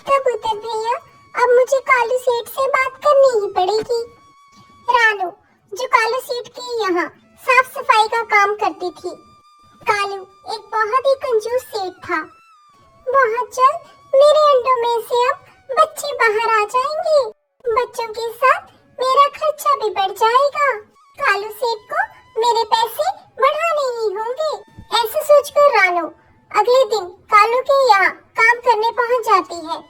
कबूतर भैया, अब मुझे कालू सेठ से बात करनी ही पड़ेगी। रानू, जो कालू सेठ के यहाँ साफ सफाई का काम करती थी। कालू एक बहुत ही कंजूस सेठ था। बहुत जल्द मेरे अंडों में से अब बच्चे बाहर आ जाएंगे। बच्चों के साथ मेरा खर्चा भी बढ़ जाएगा। कालू सेठ को मेरे पैसे बढ़ाने ही होंगे। ऐसे सोचकर रानू अगले दिन कालू के यहाँ काम करने पहुँच जाती है।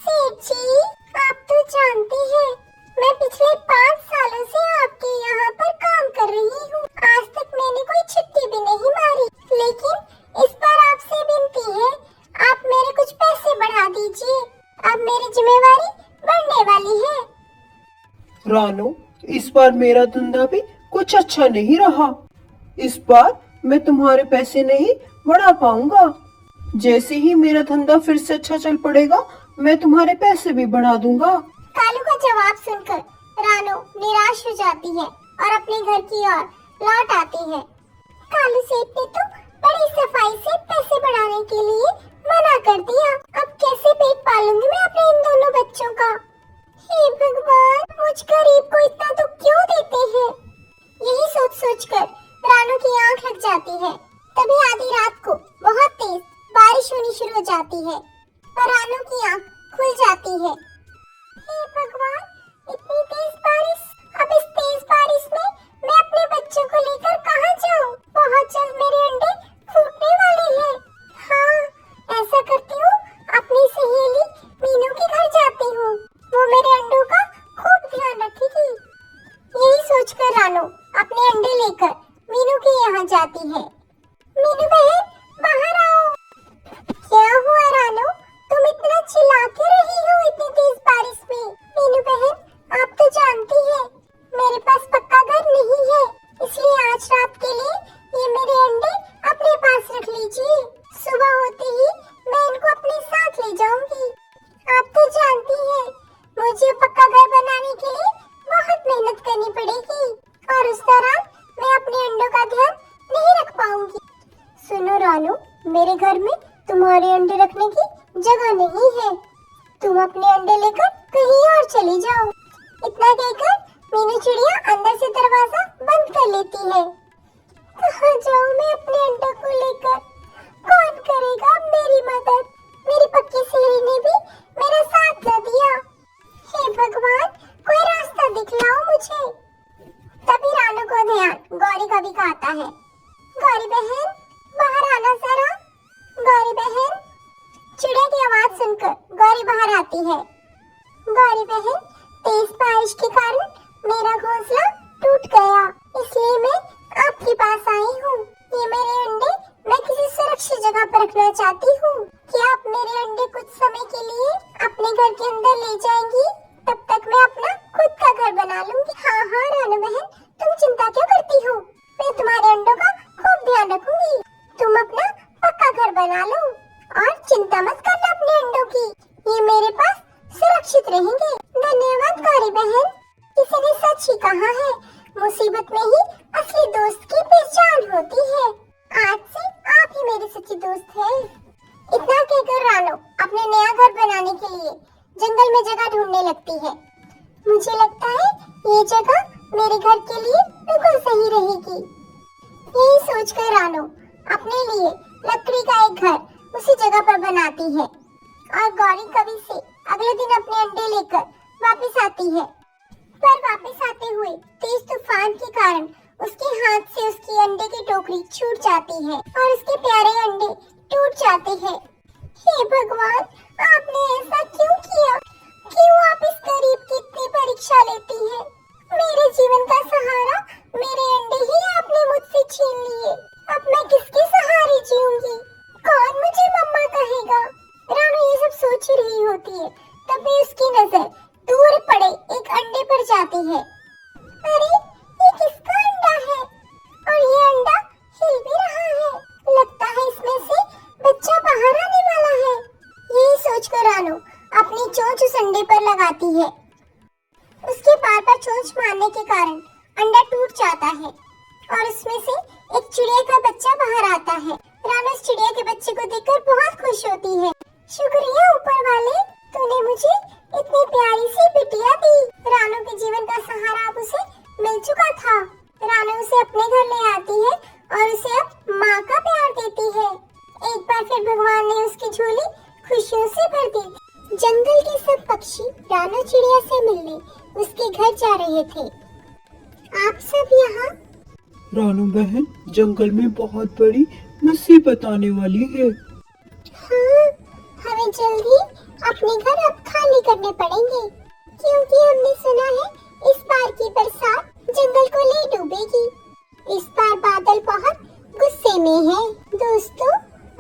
सेठ जी, आप तो जानते हैं मैं पिछले 5 सालों से आपके यहाँ पर काम कर रही हूँ। आज तक मैंने कोई छुट्टी भी नहीं मारी, लेकिन इस बार आपसे विनती है, आप मेरे कुछ पैसे बढ़ा दीजिए। अब मेरी जिम्मेवारी बढ़ने वाली है। रानू, इस बार मेरा धंधा भी कुछ अच्छा नहीं रहा। इस बार मैं तुम्हारे पैसे नहीं बढ़ा पाऊंगा। जैसे ही मेरा धंधा फिर से अच्छा चल पड़ेगा, मैं तुम्हारे पैसे भी बढ़ा दूंगा। कालू का जवाब सुनकर रानू निराश हो जाती है और अपने घर की ओर लौट आती है। कालू सेठ ने तो बड़ी सफाई से पैसे बढ़ाने के लिए मना कर दिया। अब कैसे पेट पालूंगी मैं अपने इन दोनों बच्चों का। हे भगवान, मुझ गरीब को इतना दुख क्यों देते हैं। यही सोच सोचकर रानू की आंख लग जाती है। तभी आधी रात को बहुत तेज बारिश होनी शुरू हो जाती है और रानू की आंख खुल जाती है। हे भगवान, इतनी तेज बारिश। अब इस तेज बारिश में मैं अपने बच्चों को लेकर कहां जाऊं? बहुत जल्द मेरे अंडे फूटने वाले हैं। हाँ, ऐसा करती हूँ, अपनी सहेली मीनू के घर जाती हूँ। वो मेरे अंडों का खूब ध्यान रखेगी। यही सोचकर रानू अपने अंडे लेकर मीनू के यहाँ जाती है। मीनू बहन, बाहर आओ। क्या हुआ रानू, तुम इतना चिल्ला क्यों रही हो इतनी तेज बारिश में? मीनू बहन, आप तो जानती हैं मेरे पास पक्का घर नहीं है, इसलिए आज रात के लिए ये मेरे अंडे अपने पास रख लीजिए। सुबह होते ही मैं इनको अपने साथ ले जाऊंगी। आप तो जानती हैं मुझे पक्का घर बनाने के लिए बहुत मेहनत करनी पड़ेगी और उस दौरान मैं अपने अंडों का ध्यान नहीं रख पाऊंगी। सुनो रानू, मेरे घर में तुम्हारे अंडे रखने की जगह नहीं है। तुम अपने अंडे लेकर कहीं और चली जाओ। इतना कहकर मीनू चिड़िया अंदर से दरवाजा बंद कर लेती है। कहाँ जाऊँ मैं अपने अंडों को लेकर? कौन करेगा मेरी मदद? मेरी पक्की सहेली ने भी मेरा साथ न दिया। हे भगवान, कोई रास्ता दिखलाओ मुझे। तभी रानू को ध्यान गौरी का भी आता है। गौरी बहन, बाहर आना जरा। गौरी बहन। चिड़िया की आवाज सुनकर गौरी बाहर आती है। गौरी बहन, तेज बारिश के कारण मेरा घोंसला टूट गया, इसलिए मैं आपके पास आई हूँ। ये मेरे अंडे मैं किसी सुरक्षित जगह पर रखना चाहती हूँ। क्या आप मेरे अंडे कुछ समय के लिए अपने घर के अंदर ले जाएंगी? तब तक मैं अपना खुद का घर बना लूंगी। हाँ हाँ रानू बहन, तुम चिंता क्यों करती हो? मैं तुम्हारे अंडों का खूब ध्यान रखूंगी। तुम अपना पक्का घर बना लो और चिंता मत करना अपने अंडों की, ये मेरे पास सुरक्षित रहेंगे। धन्यवाद गौरी बहन, किसी ने सच ही कहा है, मुसीबत में ही असली दोस्त की पहचान होती है। आज से आप ही मेरे सच्चे दोस्त हैं। इतना कहकर रानू अपने नया घर बनाने के लिए जंगल में जगह ढूंढने लगती है। मुझे लगता है ये जगह मेरे घर के लिए बिल्कुल सही रहेगी। यही सोचकर रानू अपने लिए लकड़ी का एक घर उसी जगह पर बनाती है और गौरी कभी से अगले दिन अपने अंडे लेकर वापस आती है। पर वापस आते हुए तेज तूफान के कारण उसके हाथ से उसकी अंडे की टोकरी छूट जाती है और उसके प्यारे अंडे टूट जाते हैं। हे भगवान, आपने ऐसा क्यों किया? क्यों आप इस गरीब की इतनी परीक्षा लेती हैं? मेरे जीवन का सहारा मेरे अंडे ही आपने मुझसे छीन लिए। अब मैं किसके सहारे जीऊंगी? कौन मुझे मम्मा कहेगा? रानू ये सब सोच रही होती है, तभी उसकी नजर दूर पड़े एक अंडे पर जाती है। अरे, ये किसका अंडा है? और ये अंडा हिल भी रहा है। लगता है इसमें से बच्चा बाहर आने वाला है। यही सोचकर रानू अपनी चोंच उस अंडे पर लगाती है। उसके बार बार चोंच मारने के कारण अंडा टूट जाता है और उसमें से एक चिड़िया का बच्चा बाहर आता है। रानू इस चिड़िया के बच्चे को देखकर बहुत खुश होती है। शुक्रिया ऊपर वाले, से भर दी थी। जंगल के सब पक्षी रानू चिड़िया से मिलने उसके घर जा रहे थे। आप सब यहाँ। रानू बहन, जंगल में बहुत बड़ी मुसीबत आने वाली है। हाँ, हमें जल्दी अपने घर अब खाली करने पड़ेंगे, क्योंकि हमने सुना है इस बार की बरसात जंगल को ले डूबेगी। इस बार बादल बहुत गुस्से में है। दोस्तों,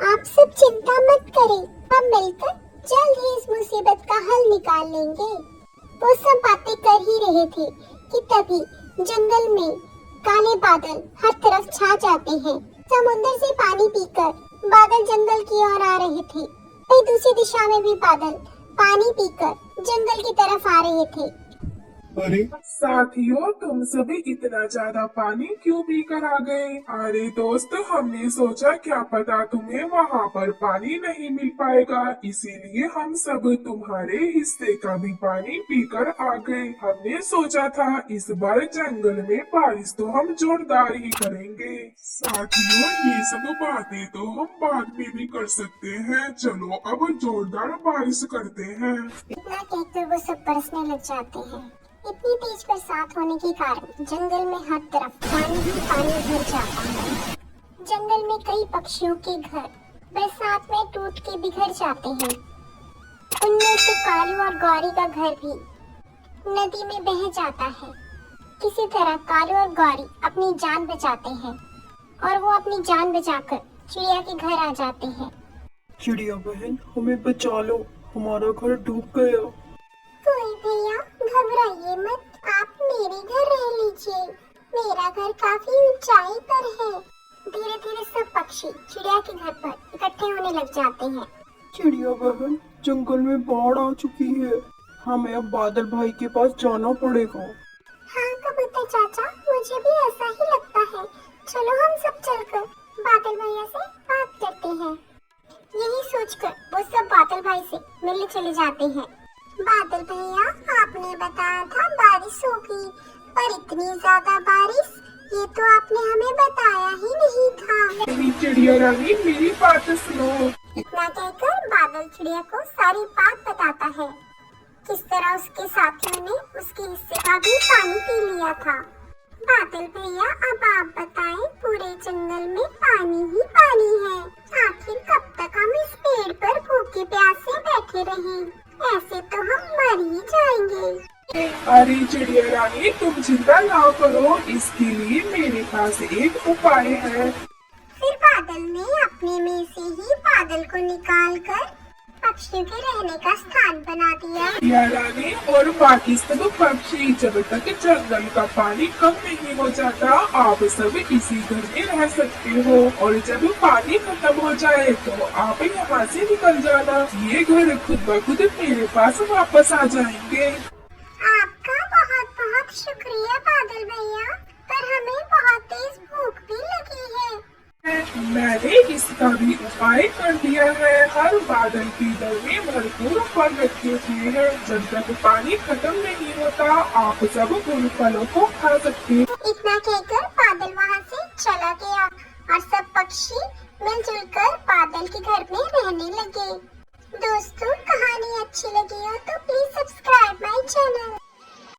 आप सब चिंता मत करें, हम मिलकर जल्द ही इस मुसीबत का हल निकाल लेंगे। वो सब बातें कर ही रहे थे कि तभी जंगल में काले बादल हर तरफ छा जाते हैं। समुद्र से पानी पीकर बादल जंगल की ओर आ रहे थे। वहीं दूसरी दिशा में भी बादल पानी पीकर जंगल की तरफ आ रहे थे। अरे साथियों, तुम सभी इतना ज्यादा पानी क्यों पीकर आ गए? अरे दोस्त, हमने सोचा क्या पता तुम्हें वहाँ पर पानी नहीं मिल पाएगा, इसीलिए हम सब तुम्हारे हिस्से का भी पानी पीकर आ गए। हमने सोचा था इस बार जंगल में बारिश तो हम जोरदार ही करेंगे। साथियों, ये सब बातें तो हम बाद में भी कर सकते हैं। चलो अब जोरदार बारिश करते हैं। इतना कहकर वो सब बरसने लग जाते हैं। इतनी तेज बरसात होने के कारण जंगल में हर तरफ पानी ही पानी भर जाता है। जंगल में कई पक्षियों के घर बरसात में टूट के बिखर जाते हैं। उनमें से कालू और गौरी का घर भी नदी में बह जाता है। किसी तरह कालू और गौरी अपनी जान बचाते हैं और वो अपनी जान बचाकर चिड़िया के घर आ जाते हैं। चिड़िया बहन, हमें बचा लो, हमारा घर डूब गया। कोई भैया घबराइए मत, आप मेरे घर रह लीजिए। मेरा घर काफी ऊंचाई पर है। धीरे धीरे सब पक्षी चिड़िया के घर पर इकट्ठे होने लग जाते हैं। चिड़िया बहन, जंगल में बाढ़ आ चुकी है, हमें अब बादल भाई के पास जाना पड़ेगा। हाँ कबूतर चाचा, मुझे भी ऐसा ही लगता है। चलो हम सब चलकर बादल भैया से बात करते हैं। यही सोचकर वो सब बादल भाई से मिलने चले जाते हैं। बादल भैया, आपने बताया था बारिश होगी, पर इतनी ज्यादा बारिश ये तो आपने हमें बताया ही नहीं था। मेरी चिड़िया रानी, मेरी बात सुनो। इतना कहकर बादल चिड़िया को सारी बात बताता है, किस तरह उसके साथियों ने उसके हिस्से का भी पानी पी लिया था। बादल भैया, अब आप बताएं, पूरे जंगल में पानी ही पानी है। आखिर कब तक हम इस पेड़ पर भूखे प्यासे बैठे रहें? ऐसे तो हम मर ही जाएंगे। अरे चिड़िया रानी, तुम चिंता ना करो, इसके लिए मेरे पास एक उपाय है। फिर बादल ने अपने में से ही बादल को निकालकर पक्षियों के रहने का स्थान बना दिया। चिड़िया रानी और बाकी सब पक्षी, जब तक जंगल का पानी कम नहीं हो जाता, आप सब इसी घर में रह सकते हो, और जब पानी खत्म हो जाए तो आप यहाँ से निकल जाना। ये घर खुद ब खुद मेरे पास वापस आ जाएंगे। आपका बहुत बहुत शुक्रिया बादल भैया, पर हमें बहुत तेज भूख भी लगी है। मैंने इसका भी उपाय कर दिया है। हर बादल की दर में भरपूर फल रखे हुए हैं। जब तक पानी खत्म नहीं होता, आप सब उन फलों को खा सकते हैं। इतना कहकर बादल वहाँ से चला गया और सब पक्षी मिलजुल कर बादल के घर में रहने लगे। दोस्तों, कहानी अच्छी लगी हो तो प्लीज